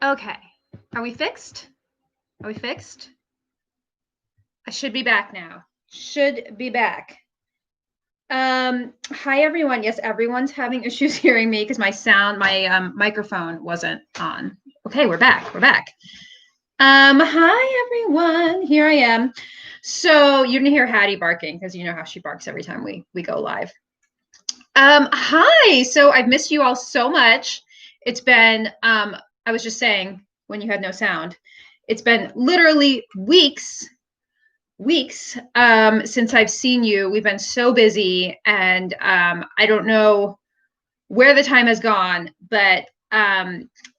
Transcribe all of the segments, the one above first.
Okay. Are we fixed? Are we fixed? I should be back now. Should be back. Hi everyone. Yes, everyone's having issues hearing me because my microphone wasn't on. Okay, we're back. We're back. Hi everyone. Here I am. So you didn't hear Hattie barking because you know how she barks every time we go live. Hi. So I've missed you all so much. It's been I was just saying when you had no sound. It's been literally weeks since I've seen you. We've been so busy, and I don't know where the time has gone, but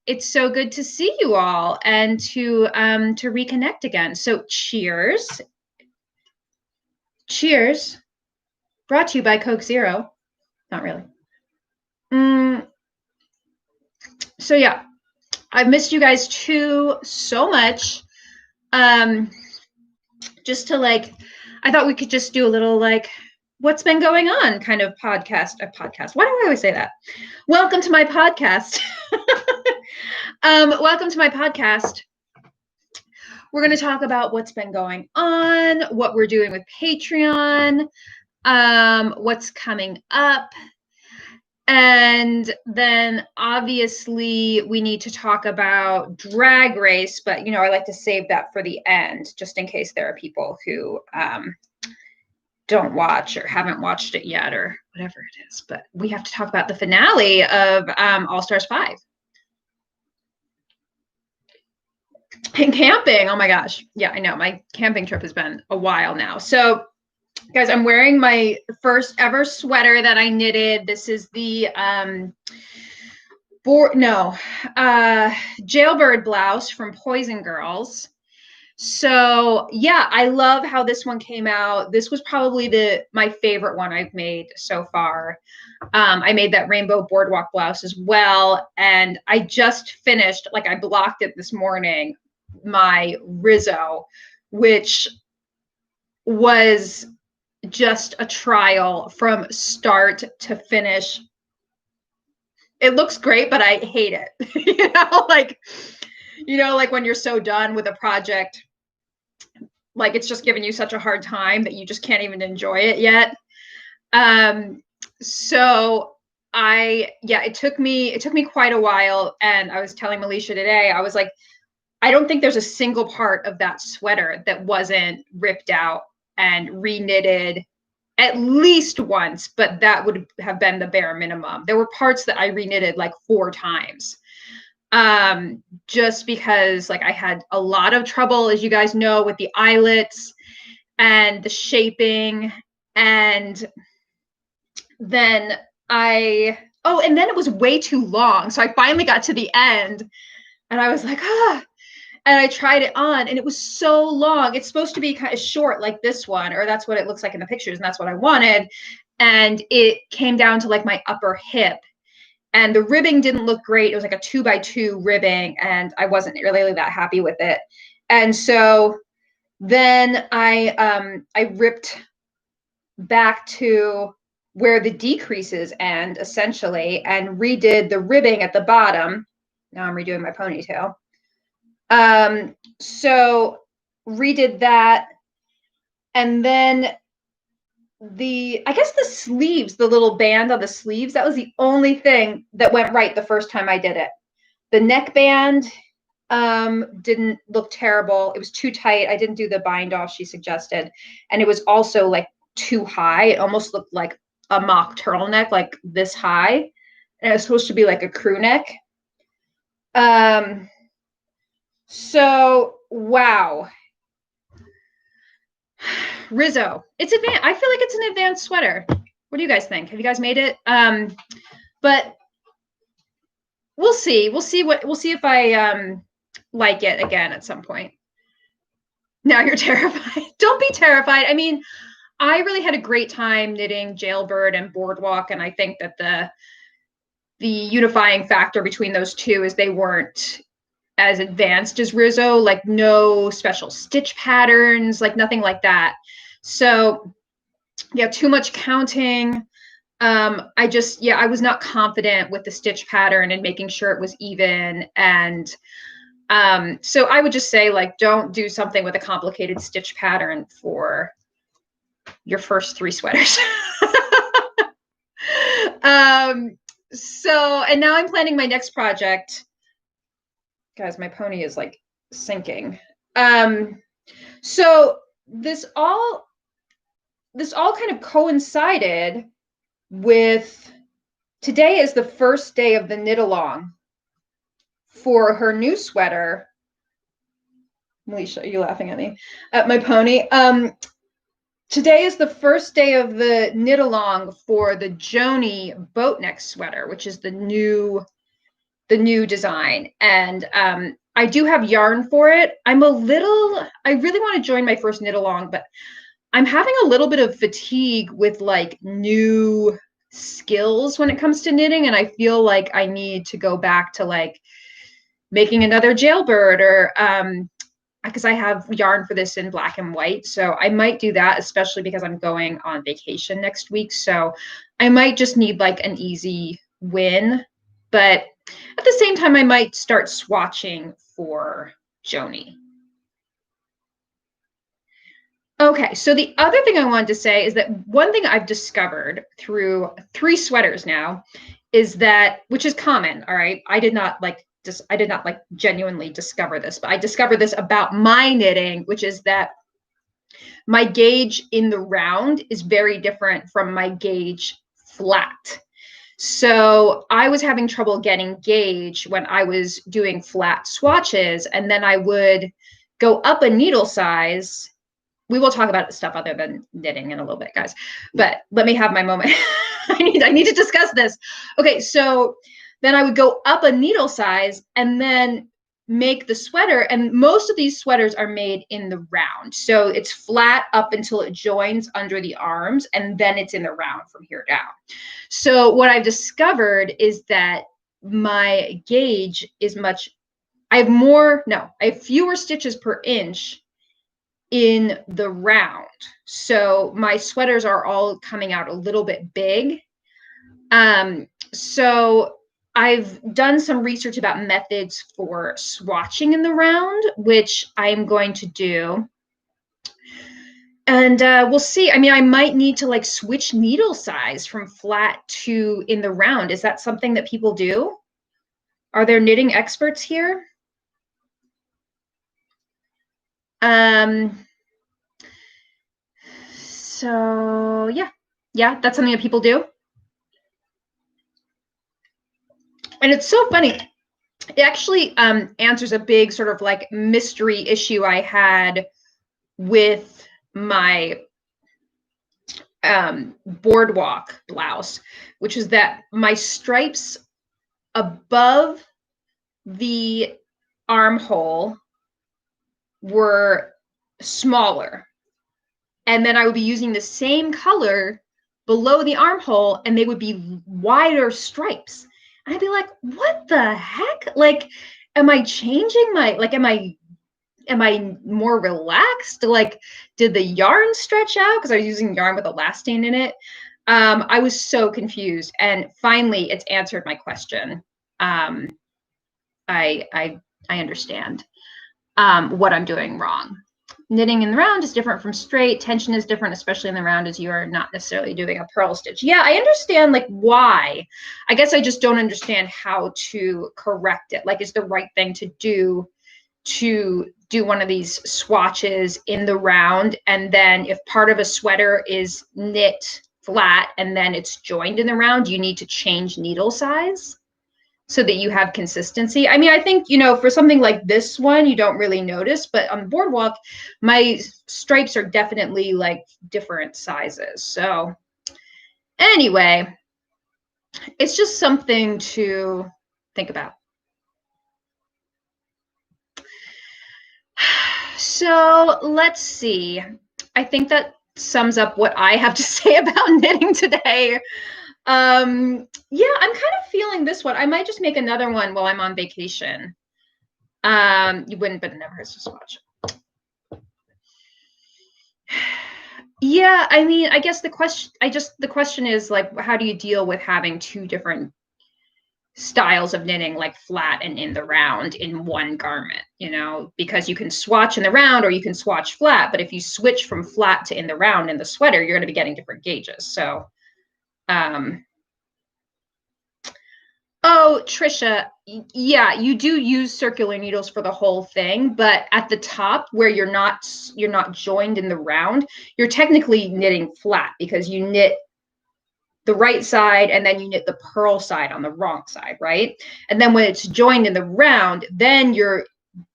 it's so good to see you all and to reconnect again. So cheers. Cheers. Brought to you by Coke Zero. Not really. So yeah, I've missed you guys too so much. Just to I thought we could just do a little what's been going on kind of podcast. Why do I always say that? Welcome to my podcast. Welcome to my podcast. We're going to talk about what's been going on, what we're doing with Patreon, what's coming up. And then obviously we need to talk about Drag Race, but I like to save that for the end, just in case there are people who don't watch or haven't watched it yet or whatever it is. But we have to talk about the finale of All Stars 5. And camping, oh my gosh. Yeah, I know. My camping trip has been a while now. So guys, I'm wearing my first ever sweater that I knitted. This is the Jailbird blouse from Poison Girls. So yeah, I love how this one came out. This was probably my favorite one I've made so far. I made that rainbow boardwalk blouse as well. And I just finished, I blocked it this morning, my Rizzo, which was just a trial from start to finish. It looks great, but I hate it. When you're so done with a project, it's just giving you such a hard time that you just can't even enjoy it yet. So it took me quite a while. And I was telling Melisha today, I was like, I don't think there's a single part of that sweater that wasn't ripped out and reknitted at least once, but that would have been the bare minimum. There were parts that I reknitted 4 times. Just because I had a lot of trouble, as you guys know, with the eyelets and the shaping. And then and then it was way too long. So I finally got to the end and I was like, and I tried it on and it was so long. It's supposed to be kind of short like this one, or that's what it looks like in the pictures. And that's what I wanted. And it came down to my upper hip, and the ribbing didn't look great. It was a 2x2 ribbing and I wasn't really that happy with it. And so then I ripped back to where the decreases end essentially and redid the ribbing at the bottom. Now I'm redoing my ponytail. So redid that. And then I guess the sleeves, the little band on the sleeves, that was the only thing that went right the first time I did it. The neckband didn't look terrible. It was too tight. I didn't do the bind off she suggested. And it was also too high. It almost looked like a mock turtleneck, this high. And it was supposed to be a crew neck. So wow. Rizzo, it's advanced. I feel like it's an advanced sweater. What do you guys think? Have you guys made it? But we'll see. We'll see if I like it again at some point. Now you're terrified. Don't be terrified. I mean, I really had a great time knitting Jailbird and Boardwalk, and I think that the unifying factor between those two is they weren't as advanced as Rizzo, no special stitch patterns, nothing like that. So yeah, too much counting. I was not confident with the stitch pattern and making sure it was even. And So I would just say, like, don't do something with a complicated stitch pattern for your first 3 sweaters. So, and now I'm planning my next project. Guys, my pony is like sinking. So this all kind of coincided with today is the first day of the knit along for her new sweater. Alicia, are you laughing at me? At my pony? Today is the first day of the knit along for the Joni boat neck sweater, which is the new design. And I do have yarn for it. I really want to join my first knit along, but I'm having a little bit of fatigue with like new skills when it comes to knitting. And I feel like I need to go back to like making another jailbird, or because I have yarn for this in black and white. So I might do that, especially because I'm going on vacation next week. So I might just need like an easy win. But at the same time, I might start swatching for Joni. Okay, so the other thing I wanted to say is that one thing I've discovered through 3 sweaters now is that, which is common, all right? I did not genuinely discover this, but I discovered this about my knitting, which is that my gauge in the round is very different from my gauge flat. So I was having trouble getting gauge when I was doing flat swatches, and then I would go up a needle size. We will talk about stuff other than knitting in a little bit, guys, but let me have my moment. I need to discuss this. Okay, so then I would go up a needle size and then make the sweater. And most of these sweaters are made in the round. So it's flat up until it joins under the arms, and then it's in the round from here down. So what I've discovered is that my gauge is I have fewer stitches per inch in the round. So my sweaters are all coming out a little bit big. So I've done some research about methods for swatching in the round, which I'm going to do. And we'll see. I mean, I might need to like switch needle size from flat to in the round. Is that something that people do? Are there knitting experts here? So yeah, that's something that people do. And it's so funny. It actually answers a big sort of like mystery issue I had with my boardwalk blouse, which is that my stripes above the armhole were smaller. And then I would be using the same color below the armhole, and they would be wider stripes. And I'd be like, what the heck? Like, am I changing my, like, am I more relaxed? Like, did the yarn stretch out? Because I was using yarn with elastane in it. I was so confused. And finally, it's answered my question. I understand what I'm doing wrong. Knitting in the round is different from straight. Tension is different, especially in the round, as you are not necessarily doing a purl stitch. Yeah, I understand like why. I guess I just don't understand how to correct it. Like, is the right thing to do one of these swatches in the round, and then if part of a sweater is knit flat and then it's joined in the round, you need to change needle size so that you have consistency. I mean, I think, you know, for something like this one, you don't really notice, but on boardwalk, my stripes are definitely like different sizes. So anyway, it's just something to think about. So let's see. I think that sums up what I have to say about knitting today. Yeah, I'm kind of feeling this one. I might just make another one while I'm on vacation. You wouldn't, but it never hurts to swatch. Yeah, I mean, I guess the question is like, how do you deal with having 2 different styles of knitting, like flat and in the round, in one garment, you know, because you can swatch in the round or you can swatch flat. But if you switch from flat to in the round in the sweater, you're going to be getting different gauges. So, oh, Trisha, yeah, you do use circular needles for the whole thing, but at the top where you're not joined in the round, you're technically knitting flat because you knit the right side and then you knit the purl side on the wrong side, right? And then when it's joined in the round, then you're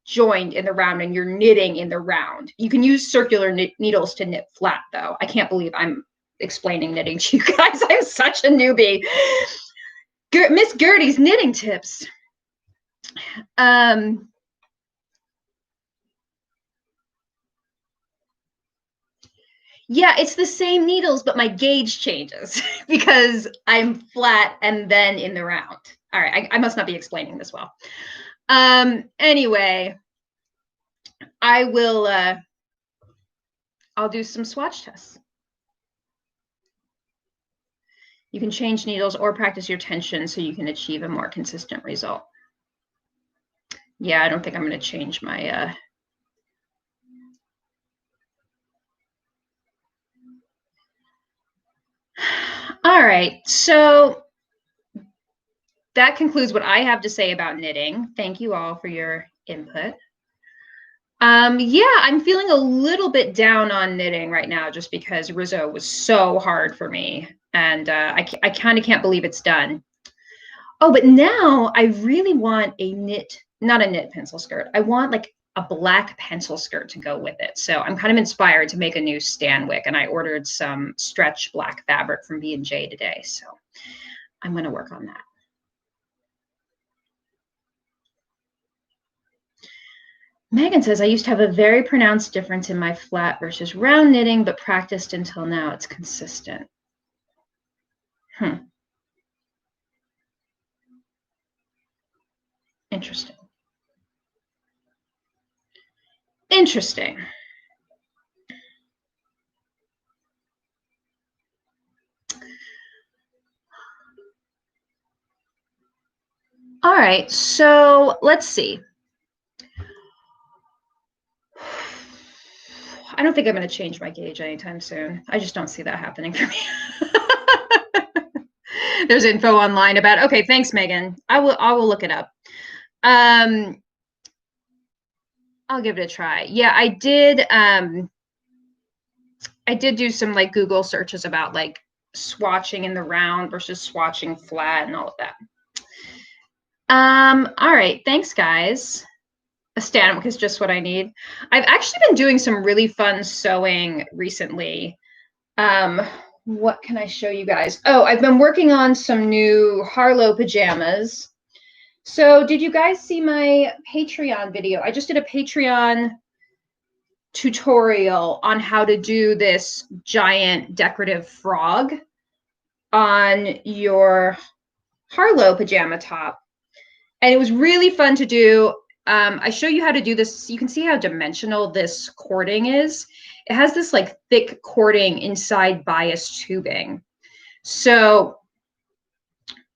joined in the round and you're knitting in the round. You can use circular needles to knit flat, though. I can't believe I'm explaining knitting to you guys. I'm such a newbie. Miss Gertie's knitting tips. Yeah, it's the same needles, but my gauge changes because I'm flat and then in the round. All right, I must not be explaining this well. Anyway, I will, I'll do some swatch tests. You can change needles or practice your tension so you can achieve a more consistent result. Yeah, I don't think I'm going to change my, All right, so that concludes what I have to say about knitting. Thank you all for your input. Yeah, I'm feeling a little bit down on knitting right now just because Rizzo was so hard for me. And I kind of can't believe it's done. Oh, but now I really want a knit, not a knit pencil skirt. I want like a black pencil skirt to go with it. So I'm kind of inspired to make a new Stanwick, and I ordered some stretch black fabric from B&J today. So I'm going to work on that. Megan says, I used to have a very pronounced difference in my flat versus round knitting, but practiced until now it's consistent. Interesting. Interesting. All right, so let's see. I don't think I'm going to change my gauge anytime soon. I just don't see that happening for me. There's info online about, okay, thanks, Megan. I will look it up. I'll give it a try. Yeah, I did do some like Google searches about like swatching in the round versus swatching flat and all of that. All right, thanks guys. A Stanwick is just what I need. I've actually been doing some really fun sewing recently. What can I show you guys? Oh, I've been working on some new Harlow pajamas. So did you guys see my Patreon video? I just did a Patreon tutorial on how to do this giant decorative frog on your Harlow pajama top. And it was really fun to do. I show you how to do this. You can see how dimensional this cording is. It has this like thick cording inside bias tubing. So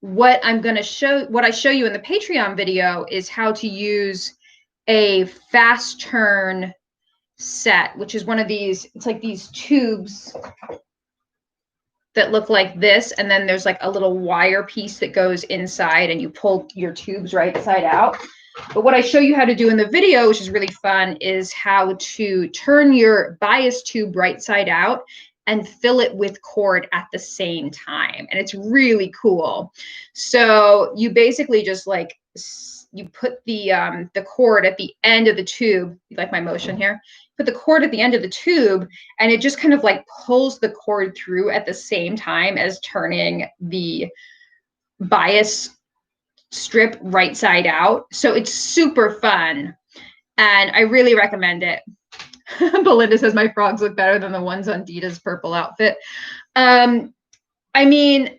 what I show you in the Patreon video is how to use a fast turn set, which is one of these, it's like these tubes that look like this, and then there's like a little wire piece that goes inside and you pull your tubes right side out. But what I show you how to do in the video, which is really fun, is how to turn your bias tube right side out and fill it with cord at the same time. And it's really cool. So you basically just like, you put the cord at the end of the tube, you like my motion here? Put the cord at the end of the tube, and it just kind of like pulls the cord through at the same time as turning the bias strip right side out. So it's super fun and I really recommend it. Belinda says my frogs look better than the ones on Dita's purple outfit. I mean,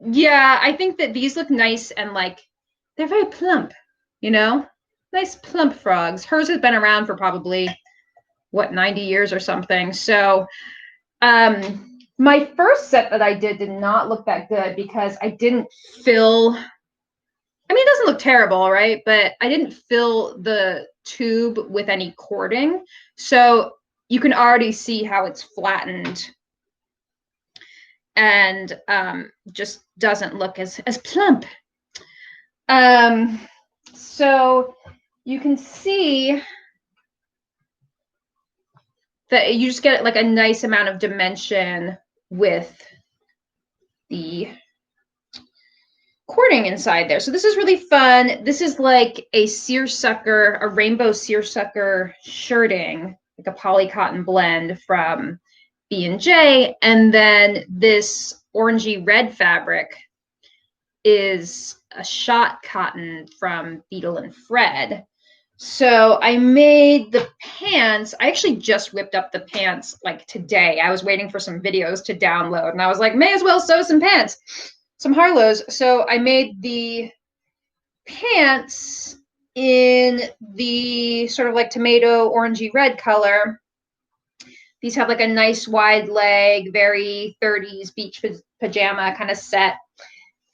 yeah, I think that these look nice and like they're very plump, you know, nice plump frogs. Hers has been around for probably what, 90 years or something. So My first set that I did not look that good because I didn't fill, I mean, it doesn't look terrible, right? But I didn't fill the tube with any cording. So you can already see how it's flattened and just doesn't look as plump. So you can see that you just get like a nice amount of dimension with the cording inside there. So this is really fun. This is like a seersucker, a rainbow seersucker shirting, like a poly cotton blend from B&J. And then this orangey red fabric is a shot cotton from Beetle and Fred. So I made the pants. I actually just whipped up the pants like today. I was waiting for some videos to download and I was like, may as well sew some pants, some Harlows. So I made the pants in the sort of like tomato orangey red color. These have like a nice wide leg, very 30s beach pajama kind of set.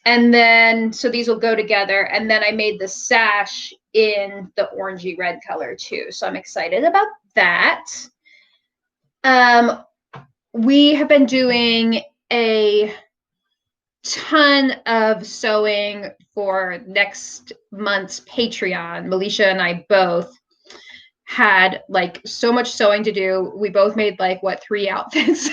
And then, so these will go together. And then I made the sash in the orangey red color too. So I'm excited about that. We have been doing a ton of sewing for next month's Patreon. Melisha and I both had like so much sewing to do. We both made like what, 3 outfits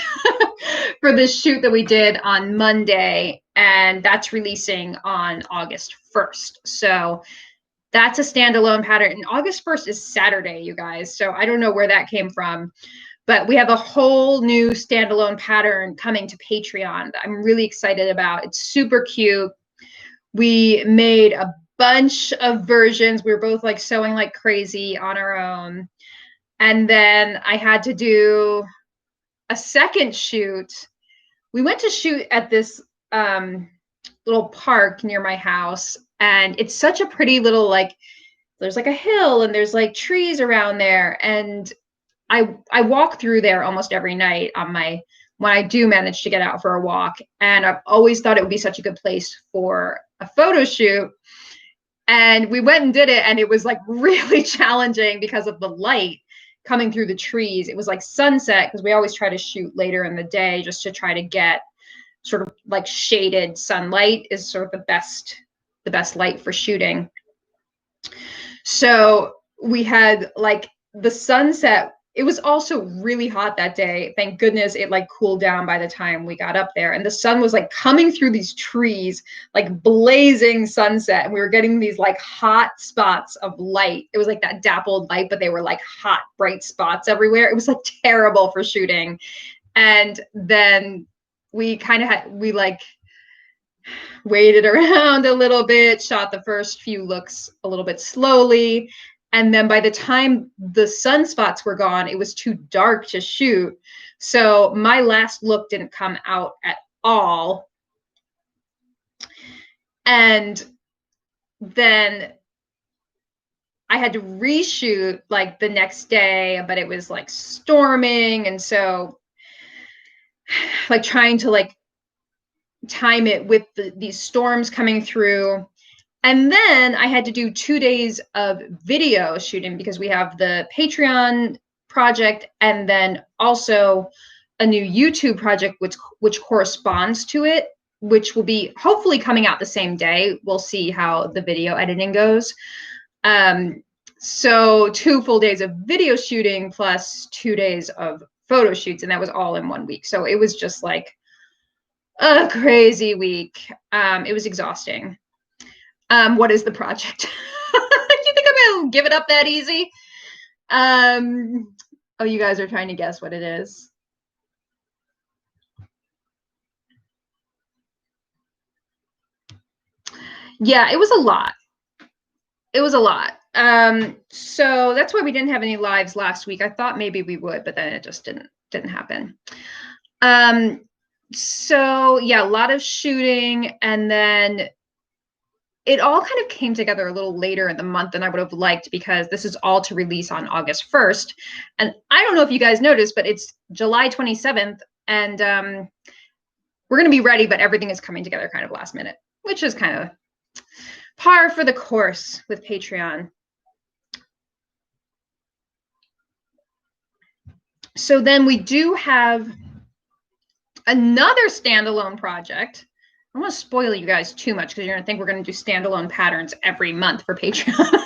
for this shoot that we did on Monday, and that's releasing on August 1st. So that's a standalone pattern, and August 1st is Saturday, you guys. So I don't know where that came from, but we have a whole new standalone pattern coming to Patreon that I'm really excited about. It's super cute. We made a bunch of versions. We were both like sewing like crazy on our own. And then I had to do a second shoot. We went to shoot at this little park near my house, and it's such a pretty little, like, there's like a hill and there's like trees around there. And I walk through there almost every night on my, when I do manage to get out for a walk. And I've always thought it would be such a good place for a photo shoot. And we went and did it, and it was like really challenging because of the light coming through the trees. It was like sunset, because we always try to shoot later in the day just to try to get sort of like shaded sunlight is sort of the best light for shooting. So we had like the sunset. It was also really hot that day. Thank goodness it like cooled down by the time we got up there. And the sun was like coming through these trees, like blazing sunset. And we were getting these like hot spots of light. It was like that dappled light, but they were like hot, bright spots everywhere. It was like terrible for shooting. And then we kind of we like waited around a little bit, shot the first few looks a little bit slowly. And then by the time the sunspots were gone, it was too dark to shoot. So my last look didn't come out at all. And then I had to reshoot like the next day, but it was like storming. And so like trying to like time it with these storms coming through. And then I had to do 2 days of video shooting because we have the Patreon project and then also a new YouTube project which corresponds to it, which will be hopefully coming out the same day. We'll see how the video editing goes. So 2 full days of video shooting plus 2 days of photo shoots, and that was all in 1 week. So it was just like a crazy week. It was exhausting. What is the project? Do you think I'm gonna give it up that easy? Oh, you guys are trying to guess what it is. Yeah, it was a lot. It was a lot. So that's why we didn't have any lives last week. I thought maybe we would, but then it just didn't happen. So yeah, a lot of shooting, and then it all kind of came together a little later in the month than I would have liked, because this is all to release on August 1st. And I don't know if you guys noticed, but it's July 27th, And we're going to be ready, but everything is coming together kind of last minute, which is kind of par for the course with Patreon. So then we do have another standalone project. I don't want to spoil you guys too much because you're going to think we're going to do standalone patterns every month for Patreon.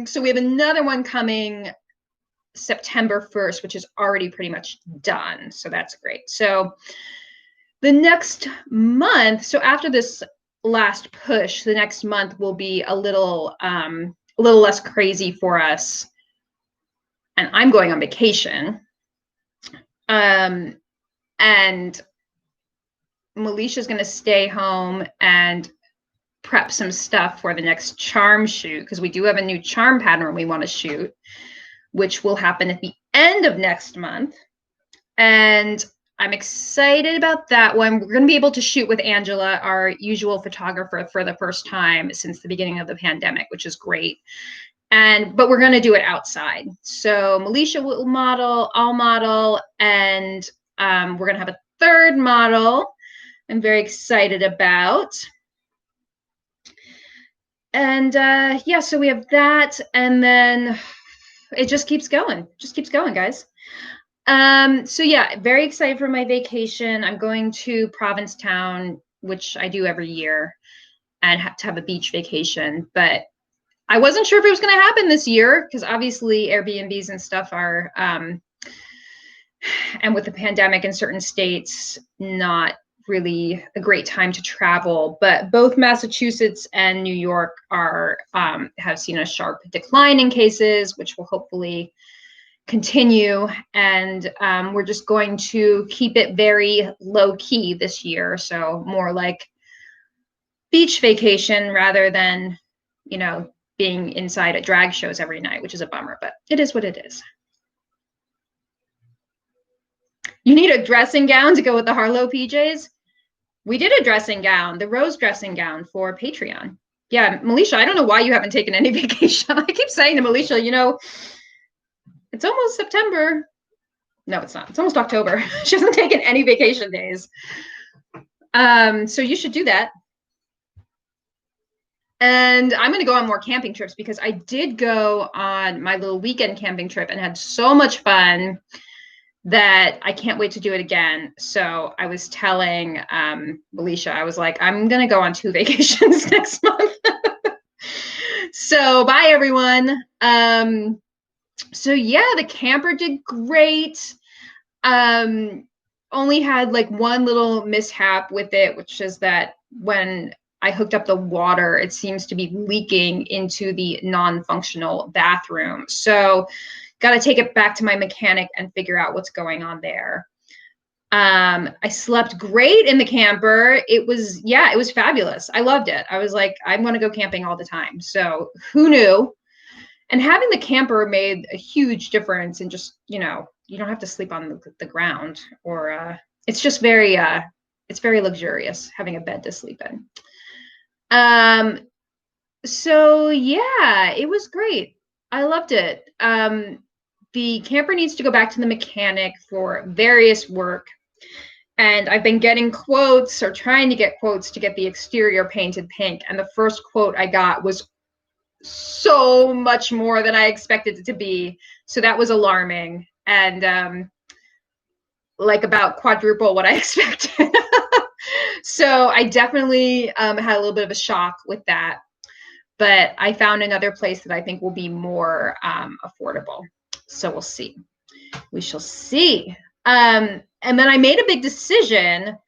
So we have another one coming September 1st, which is already pretty much done. So that's great. So the next month, so after this last push, the next month will be a little less crazy for us. And I'm going on vacation. And Melicia's going to stay home and prep some stuff for the next charm shoot, because we do have a new charm pattern we want to shoot, which will happen at the end of next month. And I'm excited about that one. We're going to be able to shoot with Angela, our usual photographer, for the first time since the beginning of the pandemic, which is great. But we're going to do it outside. So Melicia will model, I'll model, and we're going to have a third model I'm very excited about. And yeah, so we have that, and then it just keeps going. Just keeps going, guys. So yeah, very excited for my vacation. I'm going to Provincetown, which I do every year, and have to have a beach vacation. But I wasn't sure if it was going to happen this year because obviously Airbnbs and stuff are, and with the pandemic in certain states, not really a great time to travel. But both Massachusetts and New York are have seen a sharp decline in cases, which will hopefully continue. And we're just going to keep it very low key this year. So more like beach vacation rather than, you know, being inside at drag shows every night, which is a bummer, but it is what it is. You need a dressing gown to go with the Harlow PJs? We did a dressing gown, the rose dressing gown for Patreon. Yeah, Melicia, I don't know why you haven't taken any vacation. I keep saying to Melicia, you know, it's almost September. No, it's not. It's almost October. She hasn't taken any vacation days. So you should do that. And I'm going to go on more camping trips because I did go on my little weekend camping trip and had so much fun that I can't wait to do it again. So I was telling Melicia, I was like, I'm going to go on 2 vacations next month. So bye, everyone. So yeah, the camper did great. Only had like one little mishap with it, which is that when I hooked up the water, it seems to be leaking into the non-functional bathroom. So got to take it back to my mechanic and figure out what's going on there. I slept great in the camper. It was fabulous. I loved it. I was like, I'm going to go camping all the time. So who knew? And having the camper made a huge difference in just, you know, you don't have to sleep on the ground, or it's just very, it's very luxurious having a bed to sleep in. So yeah, it was great. I loved it. The camper needs to go back to the mechanic for various work. And I've been getting quotes or trying to get quotes to get the exterior painted pink. And the first quote I got was so much more than I expected it to be. So that was alarming. And like about quadruple what I expected. So I definitely had a little bit of a shock with that. But I found another place that I think will be more affordable. So we'll see. We shall see. And then I made a big decision.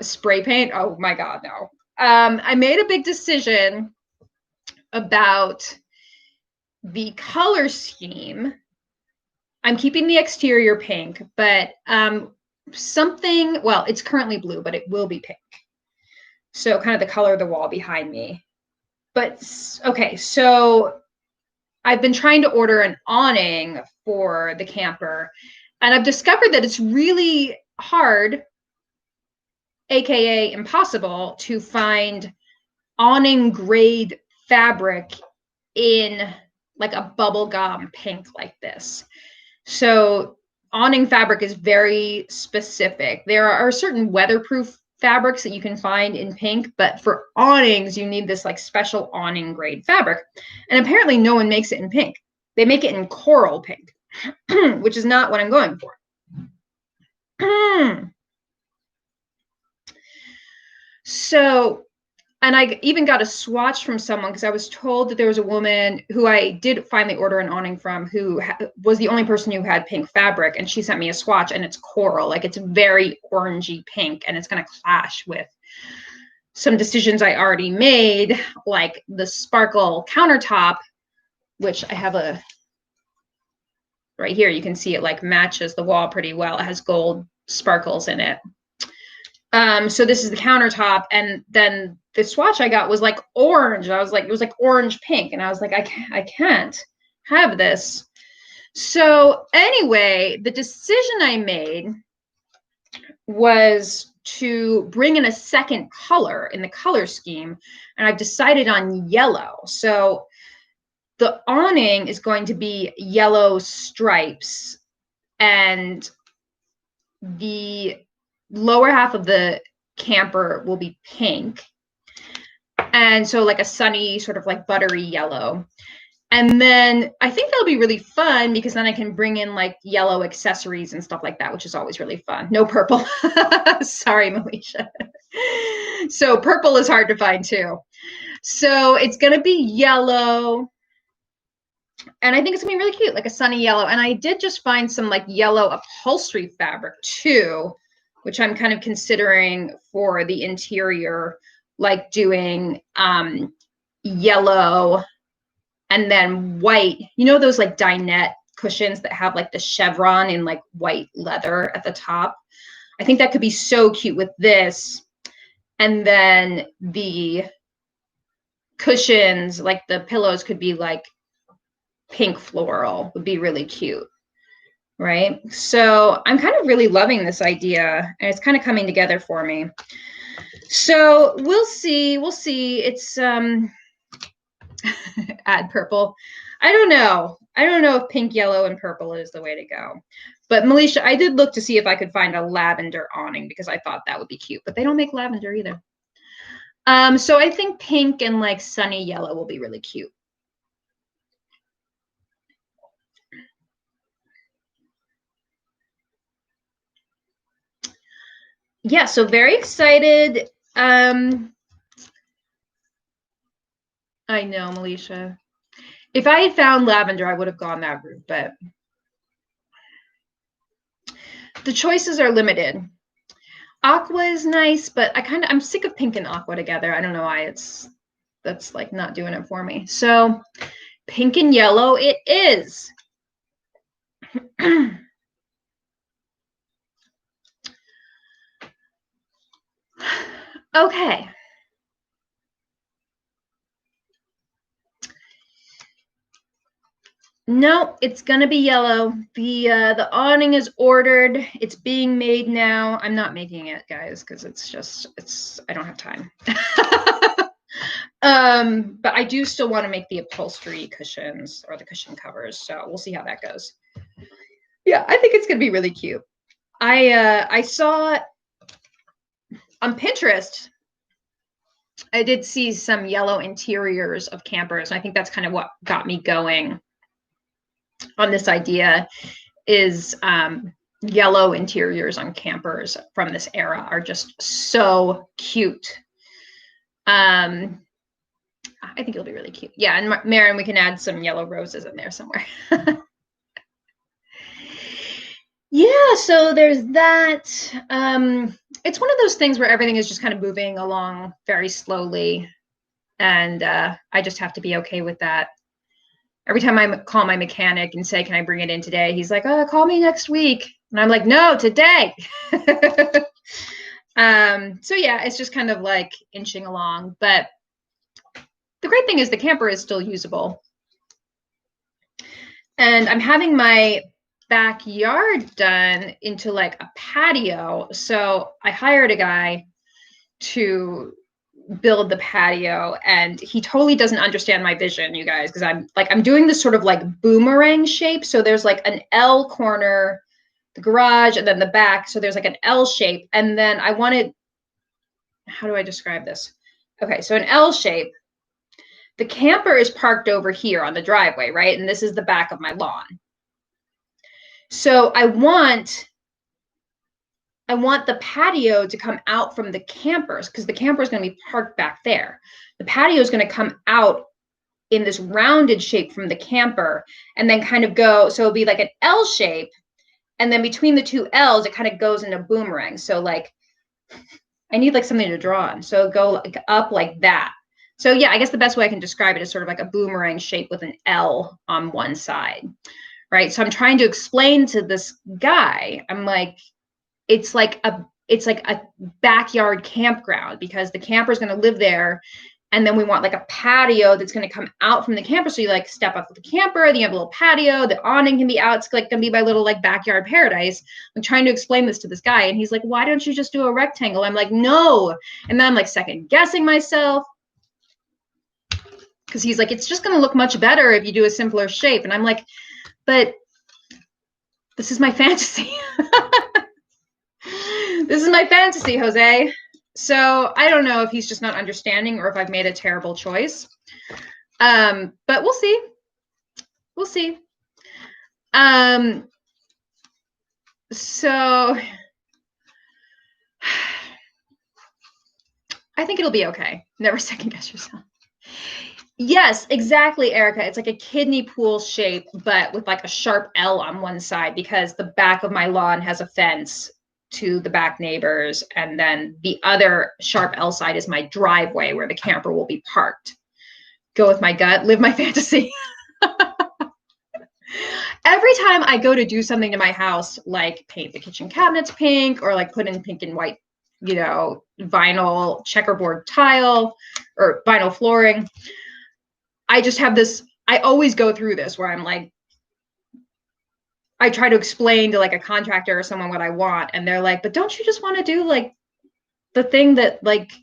Spray paint? Oh my God, no. I made a big decision about the color scheme. I'm keeping the exterior pink, but something, well, it's currently blue, but it will be pink. So kind of the color of the wall behind me. But okay, so I've been trying to order an awning for the camper, and I've discovered that it's really hard, aka impossible, to find awning grade fabric in like a bubblegum pink like this. So awning fabric is very specific. There are certain weatherproof fabrics that you can find in pink, but for awnings, you need this like special awning grade fabric. And apparently no one makes it in pink. They make it in coral pink, which is not what I'm going for. So, and I even got a swatch from someone because I was told that there was a woman who I did finally order an awning from who was the only person who had pink fabric, and she sent me a swatch, and it's coral, like it's very orangey pink, and it's going to clash with some decisions I already made, like the sparkle countertop, which I have a right here. You can see it like matches the wall pretty well. It has gold sparkles in it. So this is the countertop, and then the swatch I got was like orange. I was like, it was like orange pink, and I was like, I can't have this. So anyway, the decision I made was to bring in a second color in the color scheme, and I've decided on yellow. So the awning is going to be yellow stripes, and the lower half of the camper will be pink. And so like a sunny sort of like buttery yellow. And then I think that'll be really fun because then I can bring in like yellow accessories and stuff like that, which is always really fun. No purple. Sorry, Melisha. So purple is hard to find too. So it's going to be yellow. And I think it's going to be really cute, like a sunny yellow. And I did just find some like yellow upholstery fabric too, which I'm kind of considering for the interior, like doing yellow and then white. You know those like dinette cushions that have like the chevron in like white leather at the top? I think that could be so cute with this. And then the cushions, like the pillows, could be like pink floral, would be really cute. Right? So I'm kind of really loving this idea, and it's kind of coming together for me. So we'll see. It's add purple. I don't know if pink, yellow, and purple is the way to go. But Melisha, I did look to see if I could find a lavender awning because I thought that would be cute, but they don't make lavender either. So I think pink and like sunny yellow will be really cute. Yeah, so very excited. I know, Melisha. If I had found lavender, I would have gone that route, but the choices are limited. Aqua is nice, but I'm sick of pink and aqua together. I don't know why that's like not doing it for me. So pink and yellow it is. Okay. No, it's gonna be yellow. The awning is ordered. It's being made now. I'm not making it, guys, because I don't have time. But I do still want to make the upholstery cushions or the cushion covers, so we'll see how that goes. Yeah, I think it's gonna be really cute. I saw on Pinterest, I did see some yellow interiors of campers, and I think that's kind of what got me going on this idea. Is yellow interiors on campers from this era are just so cute. I think it'll be really cute. Yeah, and Maren, we can add some yellow roses in there somewhere. Yeah, so there's that. It's one of those things where everything is just kind of moving along very slowly, and I just have to be okay with that. Every time I call my mechanic and say, can I bring it in today? He's like, oh, call me next week. And I'm like, no, today. So yeah, it's just kind of like inching along. But the great thing is the camper is still usable. And I'm having my backyard done into like a patio. So I hired a guy to build the patio, and he totally doesn't understand my vision, you guys, because I'm doing this sort of like boomerang shape. So there's like an L corner the garage and then the back. So there's like an L shape. And then I wanted, how do I describe this? Okay, so an L shape. The camper is parked over here on the driveway, right? And this is the back of my lawn. So I want the patio to come out from the campers because the camper is going to be parked back there. The patio is going to come out in this rounded shape from the camper and then kind of go, so it'll be like an L shape. And then between the two L's, it kind of goes into boomerang. So like, I need like something to draw on. So go like up like that. So yeah, I guess the best way I can describe it is sort of like a boomerang shape with an L on one side, right? So I'm trying to explain to this guy, I'm like, it's like a backyard campground because the camper is going to live there. And then we want like a patio that's going to come out from the camper. So you like step up with the camper, then you have a little patio, the awning can be out. It's like going to be my little like backyard paradise. I'm trying to explain this to this guy. And he's like, why don't you just do a rectangle? I'm like, no. And then I'm like second guessing myself. Because he's like, it's just going to look much better if you do a simpler shape. And I'm like, but this is my fantasy. This is my fantasy, Jose. So I don't know if he's just not understanding or if I've made a terrible choice. But we'll see. We'll see. So I think it'll be okay. Never second guess yourself. Yes, exactly, Erica. It's like a kidney pool shape, but with like a sharp L on one side because the back of my lawn has a fence to the back neighbors. And then the other sharp L side is my driveway where the camper will be parked. Go with my gut, live my fantasy. Every time I go to do something to my house, like paint the kitchen cabinets pink or like put in pink and white, you know, vinyl checkerboard tile or vinyl flooring, I just have this, I always go through this where I'm like, I try to explain to like a contractor or someone what I want. And they're like, but don't you just want to do like the thing that like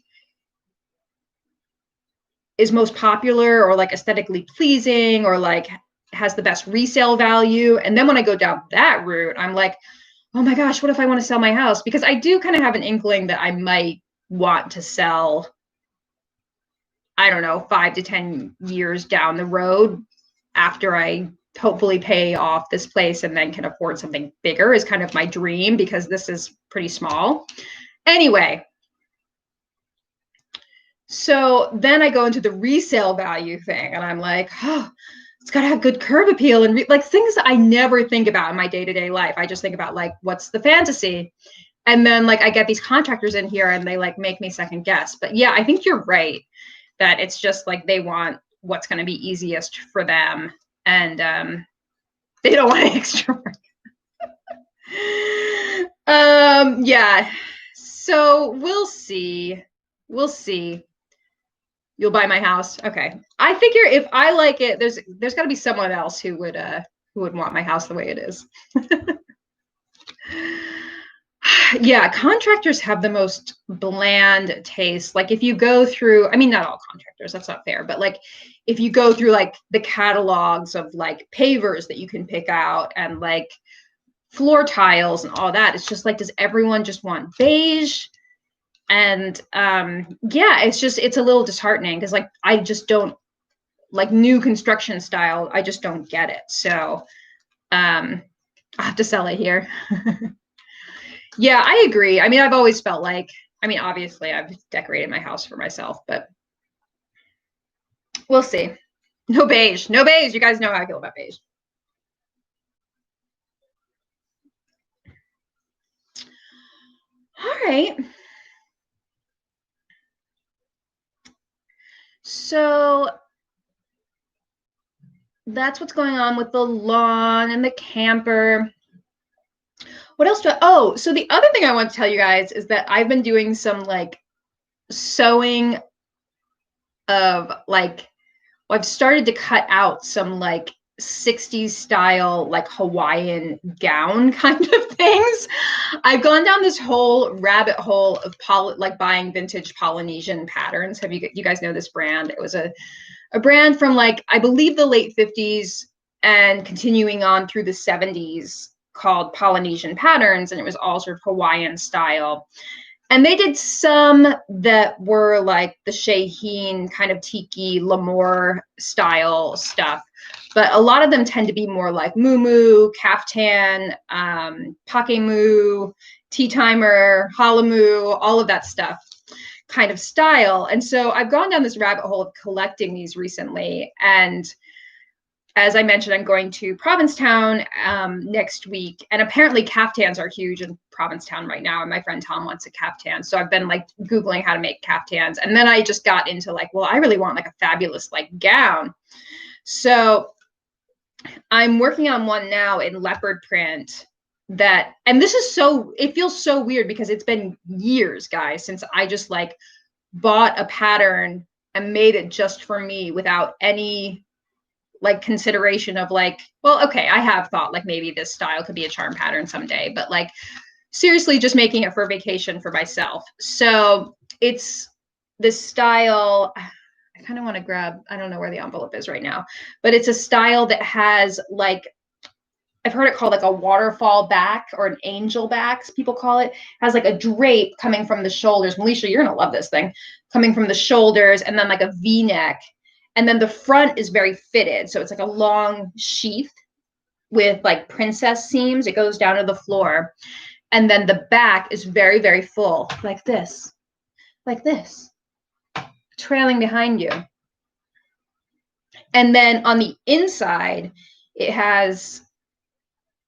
is most popular or like aesthetically pleasing or like has the best resale value? And then when I go down that route, I'm like, oh my gosh, what if I want to sell my house? Because I do kind of have an inkling that I might want to sell, I don't know, 5 to 10 years down the road after I hopefully pay off this place and then can afford something bigger is kind of my dream because this is pretty small. Anyway, so then I go into the resale value thing and I'm like, oh, it's got to have good curb appeal and like things I never think about in my day-to-day life. I just think about like, what's the fantasy? And then like I get these contractors in here and they like make me second guess. But yeah, I think you're right that it's just like they want what's going to be easiest for them. And they don't want extra work. Yeah. So we'll see. We'll see. You'll buy my house. Okay. I figure if I like it, there's got to be someone else who would want my house the way it is. Yeah, contractors have the most bland taste. Like if you go through, I mean, not all contractors, that's not fair, but like if you go through like the catalogs of like pavers that you can pick out and like floor tiles and all that, it's just like, does everyone just want beige? And yeah, it's a little disheartening because like I just don't like new construction style. I just don't get it. So I'll have to sell it here. Yeah, I agree. I mean, I've always felt like, I mean, obviously I've decorated my house for myself, but we'll see. No beige, no beige. You guys know how I feel about beige. All right. So that's what's going on with the lawn and the camper. What else so the other thing I want to tell you guys is that I've been doing some like sewing of like, I've started to cut out some like 60s style, like Hawaiian gown kind of things. I've gone down this whole rabbit hole of like buying vintage Polynesian patterns. Have you guys know this brand? It was a brand from like, I believe the late 50s and continuing on through the 70s. called Polynesian Patterns, and it was all sort of Hawaiian style. And they did some that were like the Shaheen kind of tiki Lemoore style stuff, but a lot of them tend to be more like Muumuus, Caftan, Pakemu, Tea Timer, Halamu, all of that stuff kind of style. And so I've gone down this rabbit hole of collecting these recently. And as I mentioned, I'm going to Provincetown next week. And apparently caftans are huge in Provincetown right now. And my friend Tom wants a caftan. So I've been like Googling how to make caftans. And then I just got into like, well, I really want like a fabulous like gown. So I'm working on one now in leopard print that, and this is so, it feels so weird because it's been years, guys, since I just like bought a pattern and made it just for me without any like consideration of like, well, okay, I have thought like maybe this style could be a charm pattern someday, but like seriously just making it for vacation for myself. So it's this style, I kind of want to grab, I don't know where the envelope is right now, but it's a style that has like, I've heard it called like a waterfall back or an angel back, people call it, has like a drape coming from the shoulders. Melisha, you're going to love this thing, coming from the shoulders, and then like a V-neck. And then the front is very fitted. So it's like a long sheath with like princess seams. It goes down to the floor. And then the back is very, very full, like this, trailing behind you. And then on the inside, it has,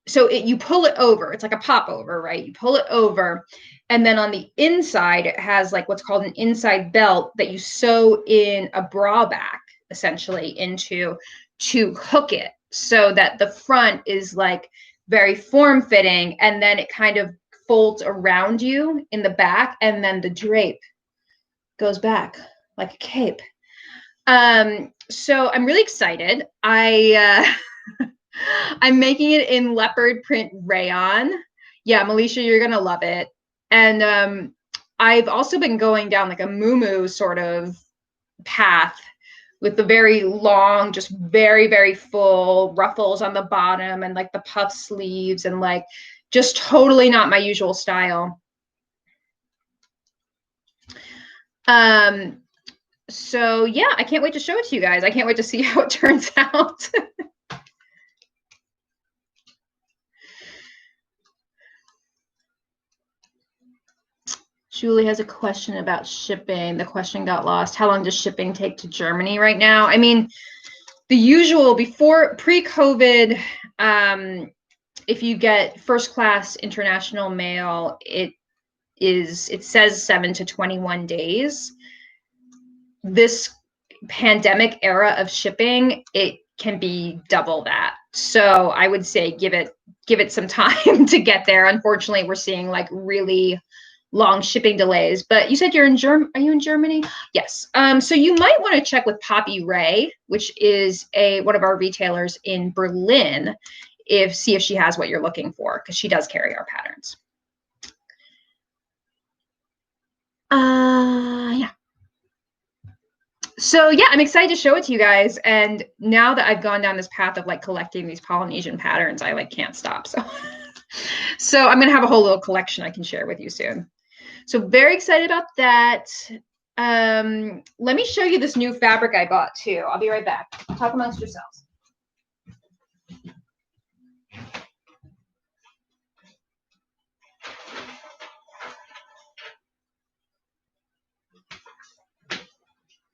so you pull it over. It's like a pop over, right? You pull it over. And then on the inside, it has like what's called an inside belt that you sew in a bra back, essentially, into to hook it so that the front is like very form fitting, and then it kind of folds around you in the back, and then the drape goes back like a cape. So I'm really excited. I'm making it in leopard print rayon. Yeah, Melisha, you're gonna love it. And I've also been going down like a Muumuus sort of path with the very long, just very, very full ruffles on the bottom and like the puff sleeves, and like just totally not my usual style. So yeah, I can't wait to show it to you guys. I can't wait to see how it turns out. Julie has a question about shipping. The question got lost. How long does shipping take to Germany right now? I mean, the usual pre-COVID, if you get first class international mail, it says 7 to 21 days. This pandemic era of shipping, it can be double that. So I would say give it some time to get there. Unfortunately, we're seeing like really long shipping delays. But you said you're in are you in Germany? Yes. So you might want to check with Poppy Ray, which is one of our retailers in Berlin, see if she has what you're looking for, because she does carry our patterns. Yeah. So yeah, I'm excited to show it to you guys. And now that I've gone down this path of like collecting these Polynesian patterns, I like can't stop. So I'm gonna have a whole little collection I can share with you soon. So very excited about that. Let me show you this new fabric I bought too. I'll be right back. Talk amongst yourselves.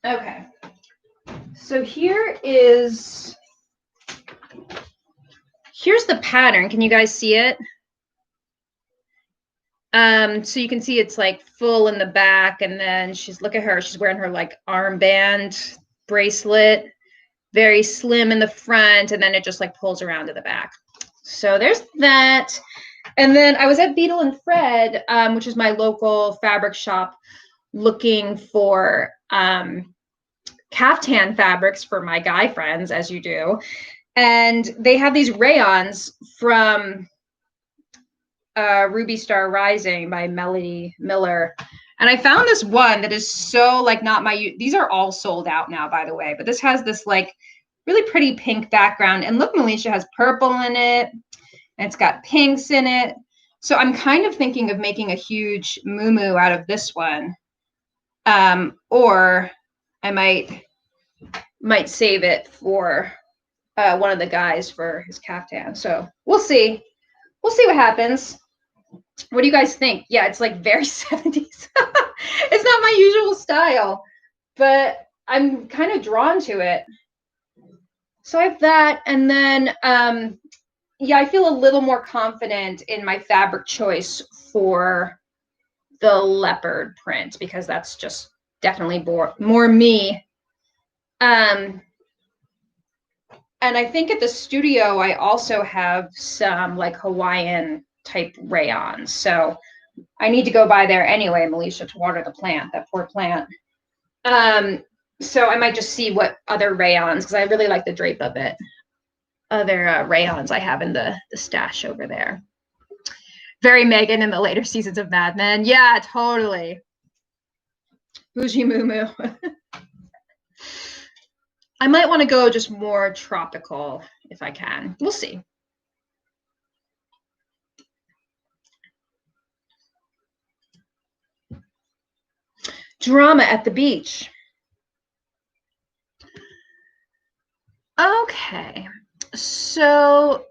Okay. So here's the pattern. Can you guys see it? So you can see it's like full in the back, and then look at her, she's wearing her like armband bracelet, very slim in the front, and then it just like pulls around to the back. So there's that. And then I was at Beetle and Fred, which is my local fabric shop, looking for caftan fabrics for my guy friends, as you do. And they have these rayons from Ruby Star Rising by Melody Miller. And I found this one that is so like not my, these are all sold out now, by the way, but this has this like really pretty pink background. And look, Melisha has purple in it. and it's got pinks in it. So I'm kind of thinking of making a huge muumuu out of this one. Or I might save it for one of the guys for his caftan. So we'll see. We'll see what happens. What do you guys think? Yeah, it's like very 70s. It's not my usual style, but I'm kind of drawn to it. So I have that, and then yeah, I feel a little more confident in my fabric choice for the leopard print because that's just definitely more me. And I think at the studio, I also have some like Hawaiian type rayons. So I need to go by there anyway, Melisha, to water the plant, that poor plant. So I might just see what other rayons, because I really like the drape of it. Other rayons I have in the stash over there. Very Megan in the later seasons of Mad Men. Yeah, totally. Bougie Muumuu. I might want to go just more tropical if I can. We'll see. Drama at the beach. Okay, so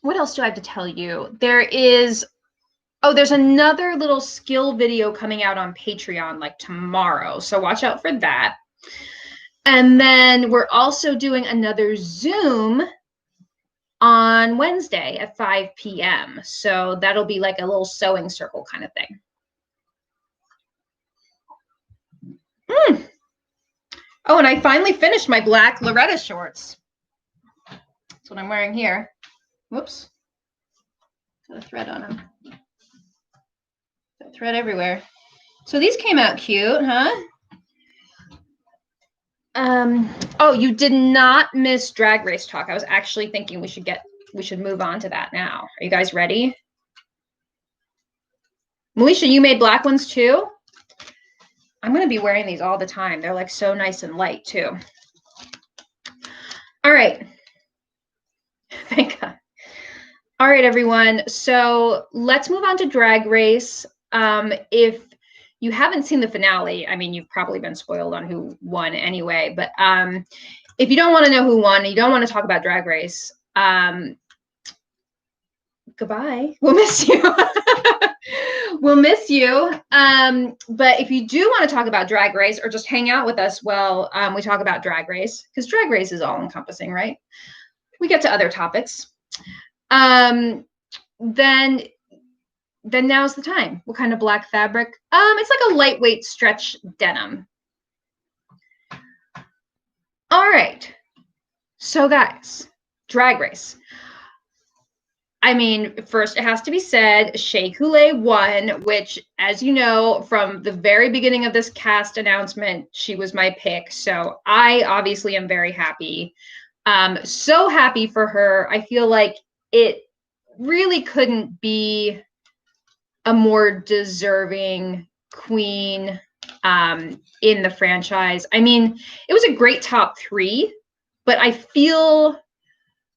what else do I have to tell you? There's another little skill video coming out on Patreon like tomorrow, so watch out for that. And then we're also doing another Zoom on Wednesday at 5 p.m. So that'll be like a little sewing circle kind of thing. Oh, and I finally finished my black Loretta shorts. That's what I'm wearing here. Whoops. Got a thread on them. Got a thread everywhere. So these came out cute, huh? Oh, you did not miss Drag Race talk. I was actually thinking we should move on to that now. Are you guys ready? Melisha, you made black ones too? I'm going to be wearing these all the time. They're like so nice and light too. All right. Thank God. All right, everyone. So let's move on to Drag Race. If you haven't seen the finale, I mean, you've probably been spoiled on who won anyway, but if you don't want to know who won, you don't want to talk about Drag Race, goodbye. We'll miss you. We'll miss you. But if you do want to talk about Drag Race or just hang out with us while we talk about Drag Race, because Drag Race is all encompassing, right? We get to other topics. Then now's the time. What kind of black fabric? It's like a lightweight stretch denim. All right. So guys, Drag Race. I mean, first it has to be said, Shea Coulee won, which, as you know, from the very beginning of this cast announcement, she was my pick. So I obviously am very happy. So happy for her. I feel like it really couldn't be a more deserving queen in the franchise. I mean, it was a great top 3, but I feel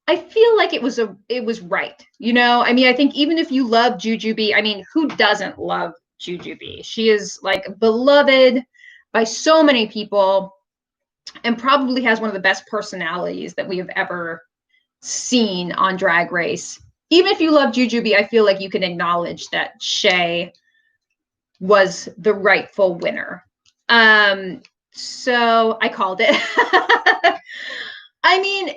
like it was right. You know, I mean, I think even if you love Jujubee, I mean, who doesn't love Jujubee? She is like beloved by so many people and probably has one of the best personalities that we have ever seen on Drag Race. Even if you love Jujubee, I feel like you can acknowledge that Shea was the rightful winner. So I called it. I mean,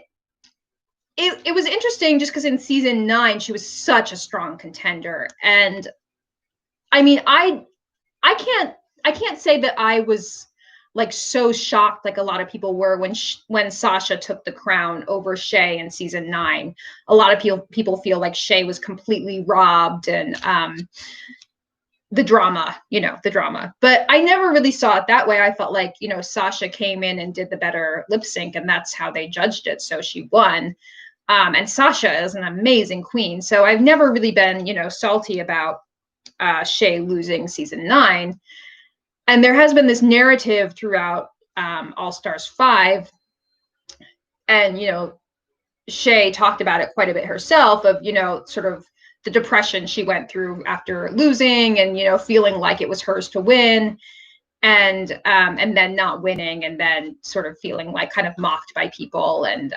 it was interesting just because in season 9 she was such a strong contender, and I mean I can't say that I was like so shocked like a lot of people were when Sasha took the crown over Shea in season 9. A lot of people feel like Shea was completely robbed, and the drama. But I never really saw it that way. I felt like, Sasha came in and did the better lip sync, and that's how they judged it. So she won. And Sasha is an amazing queen. So I've never really been, salty about Shea losing season 9. And there has been this narrative throughout All Stars 5. And, Shay talked about it quite a bit herself of, you know, sort of the depression she went through after losing and, you know, feeling like it was hers to win and then not winning and then sort of feeling like kind of mocked by people. And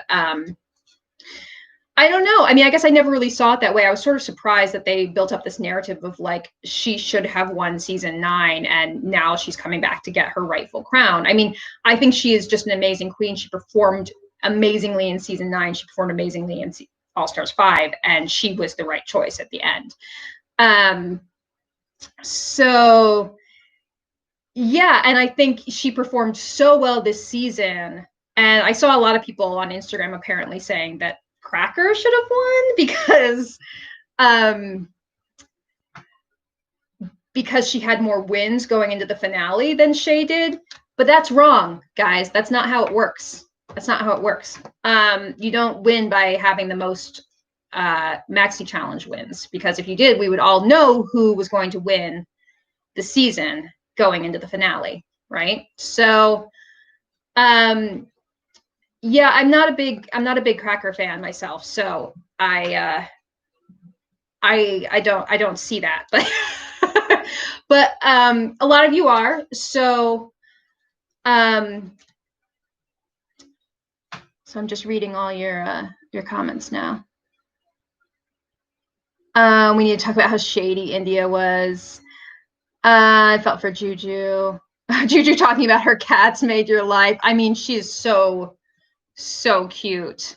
I don't know. I mean, I guess I never really saw it that way. I was sort of surprised that they built up this narrative of like she should have won season 9 and now she's coming back to get her rightful crown. I mean, I think she is just an amazing queen. She performed amazingly in season 9. She performed amazingly in All Stars 5, and she was the right choice at the end. So yeah, and I think she performed so well this season. And I saw a lot of people on Instagram apparently saying that Cracker should have won because she had more wins going into the finale than Shay did. But that's wrong, guys. That's not how it works. That's not how it works. You don't win by having the most Maxi Challenge wins, because if you did, we would all know who was going to win the season going into the finale, right? So yeah, I'm not a big Cracker fan myself, so I don't see that, but but a lot of you are. So I'm just reading all your comments now. We need to talk about how shady India was. I felt for Juju. Juju talking about her cats made your life. I mean, she is so cute.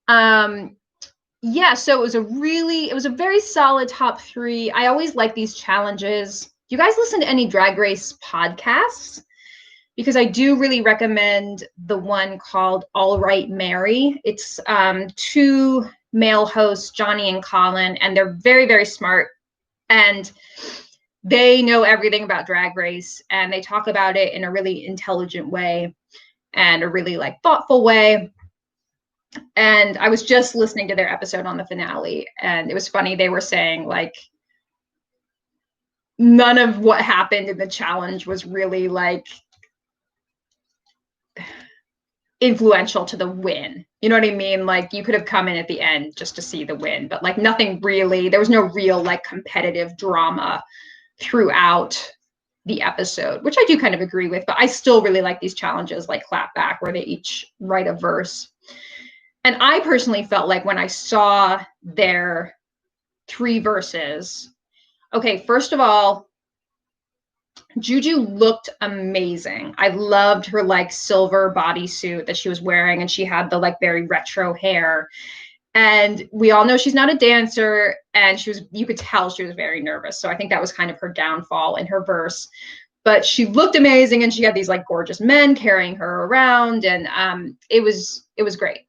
Yeah, so it was a very solid top 3. I always like these challenges. Do you guys listen to any Drag Race podcasts? Because I do really recommend the one called All Right Mary. It's 2 male hosts, Johnny and Colin, and they're very, very smart. And they know everything about Drag Race, and they talk about it in a really intelligent way and a really like thoughtful way. And I was just listening to their episode on the finale, and it was funny. They were saying like none of what happened in the challenge was really like influential to the win. You know what I mean? Like you could have come in at the end just to see the win, but like nothing really, there was no real like competitive drama throughout the episode, which I do kind of agree with, but I still really like these challenges like Clapback, where they each write a verse. And I personally felt like when I saw their 3 verses, okay, first of all, Juju looked amazing. I loved her like silver bodysuit that she was wearing, and she had the like very retro hair. And we all know she's not a dancer, and you could tell she was very nervous. So I think that was kind of her downfall in her verse. But she looked amazing, and she had these like gorgeous men carrying her around, and it was great.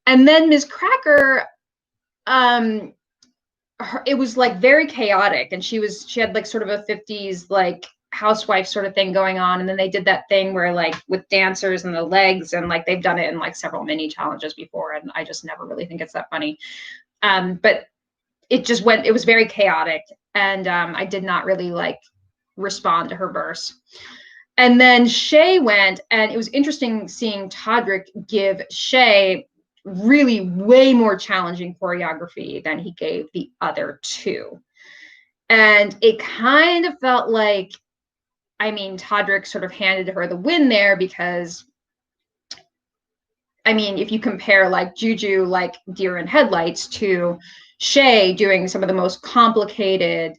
And then Ms. Cracker, it was like very chaotic, and she had like sort of a 50s like housewife sort of thing going on, and then they did that thing where like with dancers and the legs, and like they've done it in like several mini challenges before, and I just never really think it's that funny. But it was very chaotic, and I did not really like respond to her verse. And then Shay went, and it was interesting seeing Todrick give Shay really way more challenging choreography than he gave the other 2. And it kind of felt like, I mean, Todrick sort of handed her the win there, because I mean, if you compare like Juju, like Deer in Headlights, to Shay doing some of the most complicated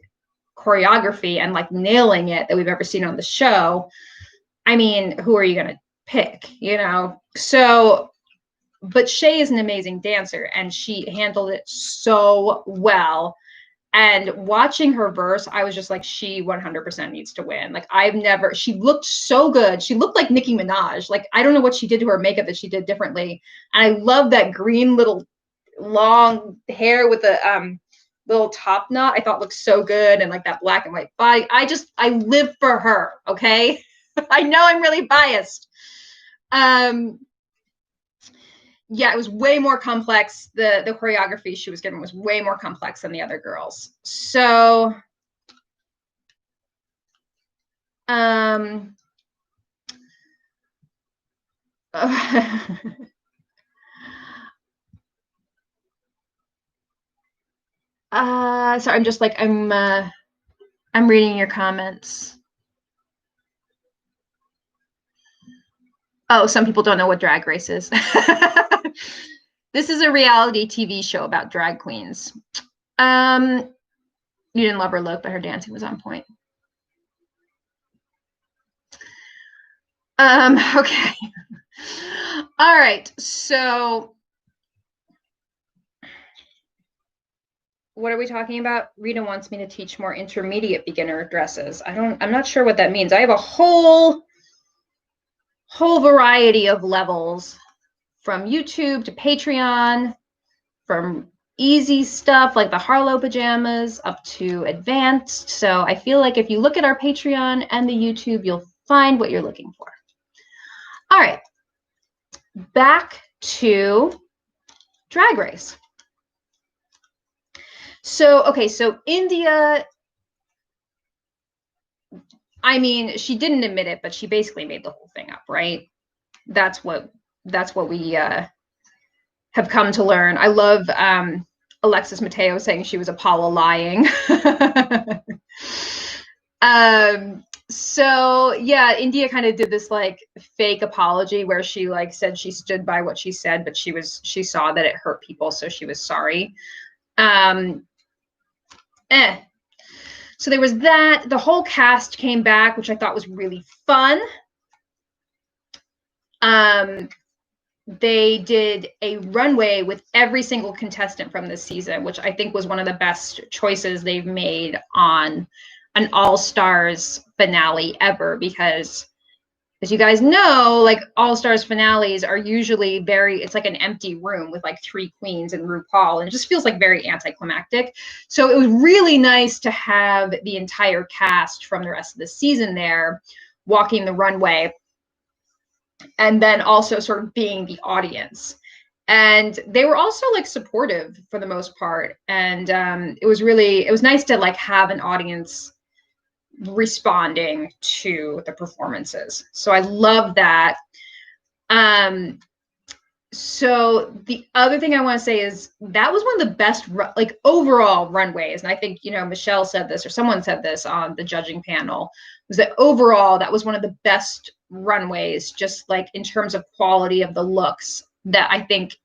choreography and like nailing it that we've ever seen on the show, I mean, who are you going to pick, you know? So, but Shay is an amazing dancer, and she handled it so well. And watching her verse, I was just like, she 100% needs to win. Like she looked so good. She looked like Nicki Minaj. Like, I don't know what she did to her makeup that she did differently. And I love that green little long hair with the little top knot. I thought looked so good. And like that black and white body. I live for her. Okay. I know I'm really biased. Yeah, it was way more complex. The choreography she was given was way more complex than the other girls. So So I'm just like, I'm reading your comments. Oh, some people don't know what Drag Race is. This is a reality TV show about drag queens. You didn't love her look, but her dancing was on point. Okay. All right. So what are we talking about? Rita wants me to teach more intermediate beginner dresses. I'm not sure what that means. I have a whole variety of levels, from YouTube to Patreon, from easy stuff like the Harlow pajamas up to advanced. So I feel like if you look at our Patreon and the YouTube, you'll find what you're looking for. All right, back to Drag Race. So, okay, so India, I mean, she didn't admit it, but she basically made the whole thing up, right? That's what we have come to learn. I love Alexis Mateo saying she was Apollo lying. So yeah, India kind of did this like fake apology where she like said she stood by what she said, but she saw that it hurt people, so she was sorry. So there was that. The whole cast came back, which I thought was really fun. They did a runway with every single contestant from this season, which I think was one of the best choices they've made on an All-Stars finale ever, because as you guys know, like All-Stars finales are usually it's like an empty room with like 3 queens and RuPaul, and it just feels like very anticlimactic. So it was really nice to have the entire cast from the rest of the season there walking the runway, and then also sort of being the audience. And they were also like supportive for the most part. And it was nice to like have an audience responding to the performances. So I love that. So the other thing I want to say is that was one of the best like overall runways. And I think, Michelle said this, or someone said this on the judging panel, was that overall that was one of the best runways, just like in terms of quality of the looks, that I think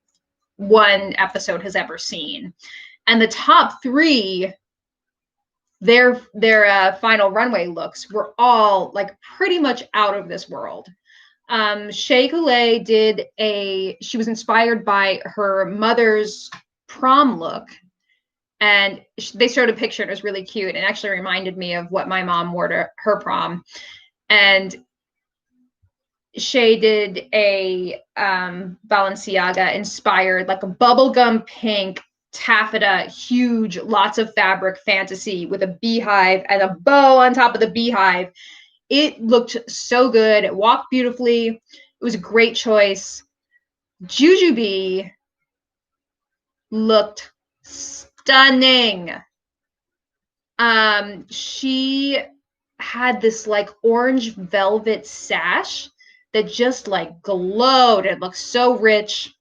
one episode has ever seen. And the top 3, their final runway looks were all like pretty much out of this world. Shea Coulee she was inspired by her mother's prom look, and they showed a picture. It was really cute and actually reminded me of what my mom wore to her prom. And Shea did a Balenciaga inspired, like a bubblegum pink taffeta, huge, lots of fabric fantasy with a beehive and a bow on top of the beehive. It looked so good. It walked beautifully. It was a great choice. Jujubee looked stunning. She had this like orange velvet sash that just like glowed. It looked so rich.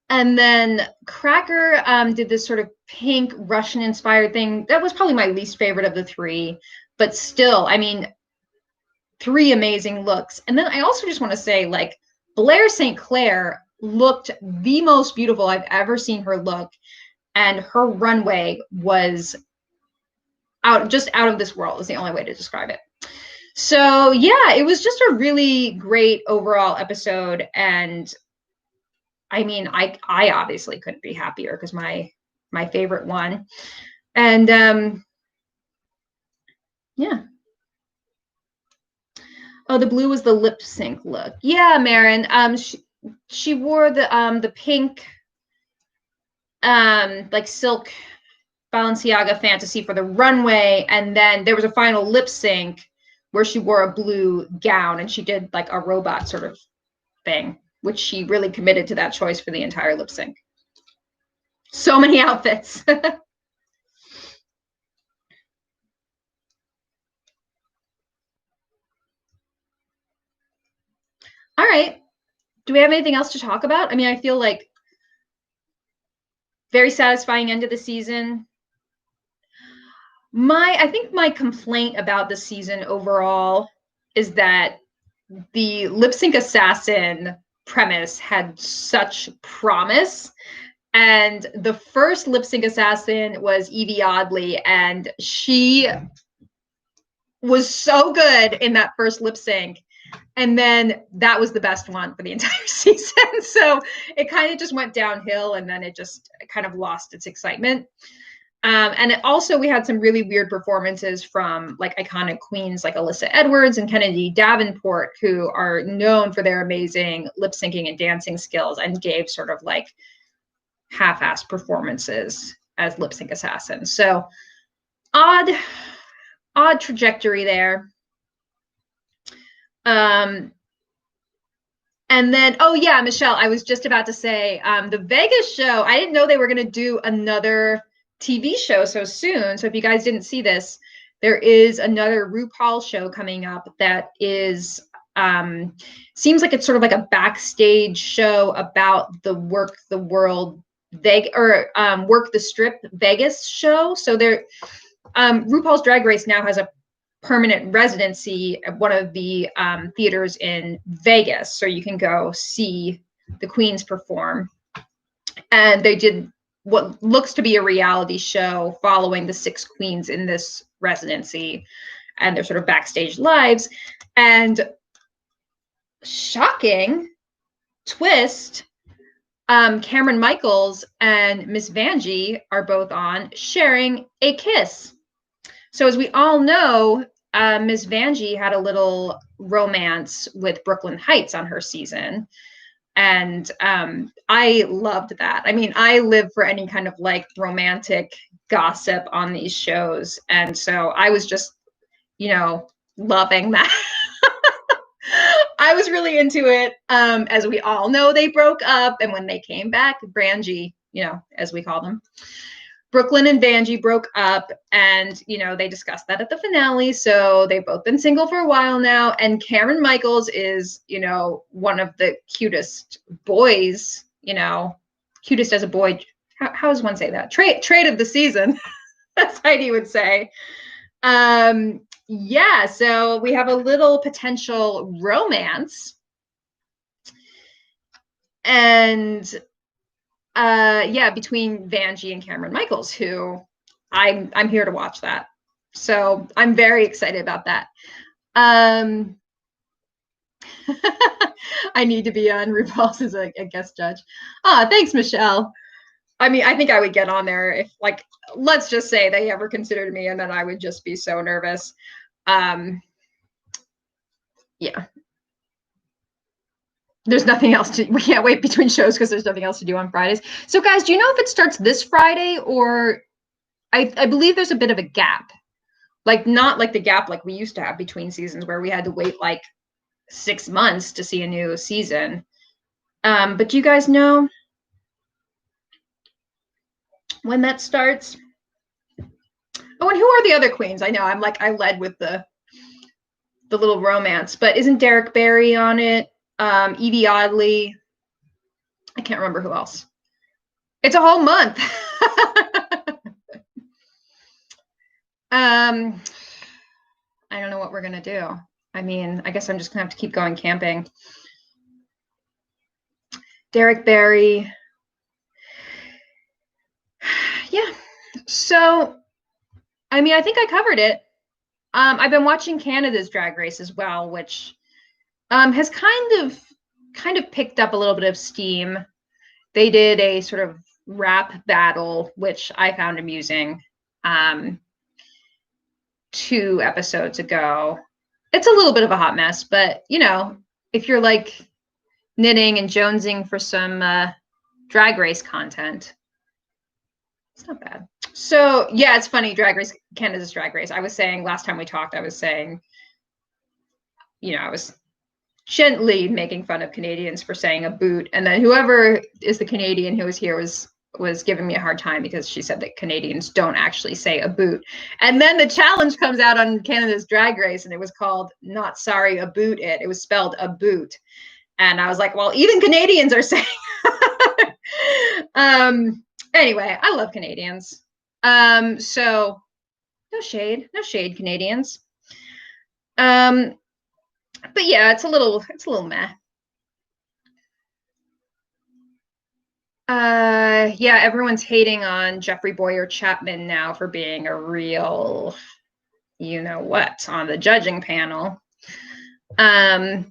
And then Cracker did this sort of pink Russian inspired thing. That was probably my least favorite of the 3, but still, I mean, 3 amazing looks. And then I also just want to say, like, Blair St. Clair looked the most beautiful I've ever seen her look. And her runway was out of this world, is the only way to describe it. So yeah, it was just a really great overall episode. And I mean, I obviously couldn't be happier, because my favorite one. And yeah. Oh, the blue was the lip sync look. Yeah, Marin. She wore the pink like silk Balenciaga fantasy for the runway, and then there was a final lip sync where she wore a blue gown and she did like a robot sort of thing, which she really committed to that choice for the entire lip sync. So many outfits. All right. Do we have anything else to talk about? I mean, I feel like very satisfying end of the season. I think my complaint about the season overall is that the lip sync assassin premise had such promise. And the first lip sync assassin was Evie Oddly, and she was so good in that first lip sync. And then that was the best one for the entire season. So it kind of just went downhill, and then it just kind of lost its excitement. And also we had some really weird performances from like iconic queens like Alyssa Edwards and Kennedy Davenport, who are known for their amazing lip syncing and dancing skills, and gave sort of like half-assed performances as lip sync assassins. So odd trajectory there. And then, oh yeah, Michelle, I was just about to say, the Vegas show, I didn't know they were going to do another TV show so soon. So if you guys didn't see this, there is another RuPaul show coming up that is, seems like it's sort of like a backstage show about the Work the Strip Vegas show. So there, RuPaul's Drag Race now has a permanent residency at one of the theaters in Vegas, so you can go see the queens perform. And they did what looks to be a reality show following the 6 queens in this residency and their sort of backstage lives. And shocking twist, Cameron Michaels and Miss Vanjie are both on sharing a kiss. So as we all know, Miss Vanjie had a little romance with Brooklyn Heights on her season. And I loved that. I mean, I live for any kind of like romantic gossip on these shows. And so I was just, loving that. I was really into it. As we all know, they broke up. And when they came back, Brangie, as we call them, Brooklyn and Vanjie broke up, and, they discussed that at the finale. So they've both been single for a while now. And Cameron Michaels is, one of the cutest boys, cutest as a boy. How does one say that? Trade of the season, as Heidi would say. Yeah, so we have a little potential romance. And between Vanjie and Cameron Michaels, who I'm here to watch that. So I'm very excited about that. I need to be on RuPaul's as a guest judge. Thanks, Michelle. I mean, I think I would get on there if, like, let's just say they ever considered me, and then I would just be so nervous. Yeah. There's nothing else we can't wait between shows because there's nothing else to do on Fridays. So guys, do you know if it starts this Friday, or I believe there's a bit of a gap, like not like the gap like we used to have between seasons where we had to wait like 6 months to see a new season. But do you guys know when that starts? Oh, and who are the other queens? I know I led with the little romance, but isn't Derek Barry on it? Evie Oddly. I can't remember who else. It's a whole month. I don't know what we're gonna do. I mean, I guess I'm just gonna have to keep going camping. Derek Barry. Yeah. So, I mean, I think I covered it. I've been watching Canada's Drag Race as well, which has kind of picked up a little bit of steam. They did a sort of rap battle, which I found amusing, 2 episodes ago. It's a little bit of a hot mess, but if you're like knitting and jonesing for some Drag Race content, it's not bad. So yeah, it's funny. Drag Race, Canada's Drag Race. I was saying last time we talked, I was saying, I was gently making fun of Canadians for saying a boot, and then whoever is the Canadian who was here was giving me a hard time because she said that Canadians don't actually say a boot. And then the challenge comes out on Canada's Drag Race, and it was called "Not Sorry a Boot It." It was spelled a boot, and I was like, well, even Canadians are saying. Anyway, I love Canadians. So no shade, Canadians. But yeah, it's a little meh. Yeah, everyone's hating on Jeffrey Boyer Chapman now for being a real, you know what, on the judging panel. Yeah,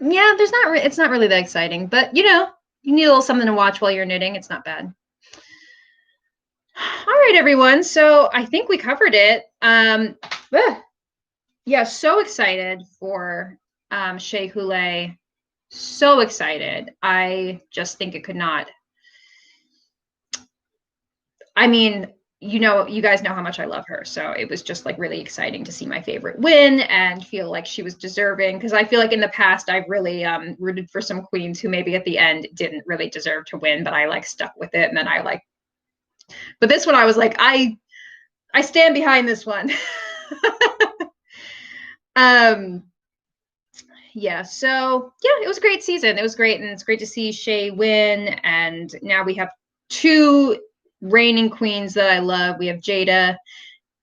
it's not really that exciting, but you know, you need a little something to watch while you're knitting. It's not bad. All right, everyone. So I think we covered it. Yeah, so excited for Shea Coulee. So excited. I just think it could not. I mean, you know, you guys know how much I love her. So it was just like really exciting to see my favorite win and feel like she was deserving. Because I feel like in the past, I've really rooted for some queens who maybe at the end didn't really deserve to win, but I like stuck with it. And then I like, but this one I was like, I stand behind this one. Yeah, so yeah, it was a great season. It was great, and it's great to see Shea win. And now we have two reigning queens that I love. We have Jada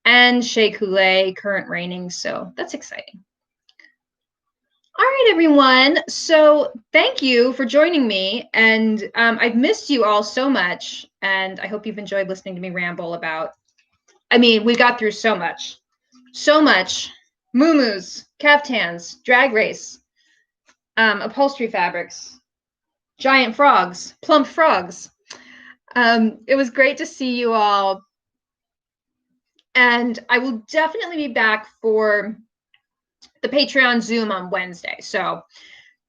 and Shea Coulee, current reigning. So that's exciting. All right, everyone. So thank you for joining me. And I've missed you all so much. And I hope you've enjoyed listening to me ramble about, I mean, we got through so much. Muumuus, Caftans, Drag Race, upholstery fabrics, giant frogs, plump frogs. It was great to see you all. And I will definitely be back for the Patreon Zoom on Wednesday. So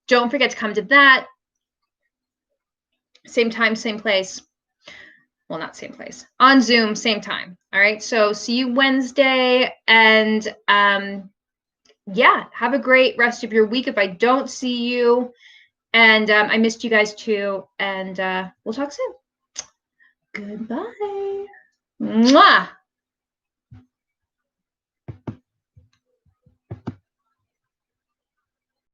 don't forget to come to that. Same time, same place. Well, not same place. On Zoom, same time. All right. So see you Wednesday. And yeah, have a great rest of your week if I don't see you. And I missed you guys too. And we'll talk soon. Goodbye. Mwah.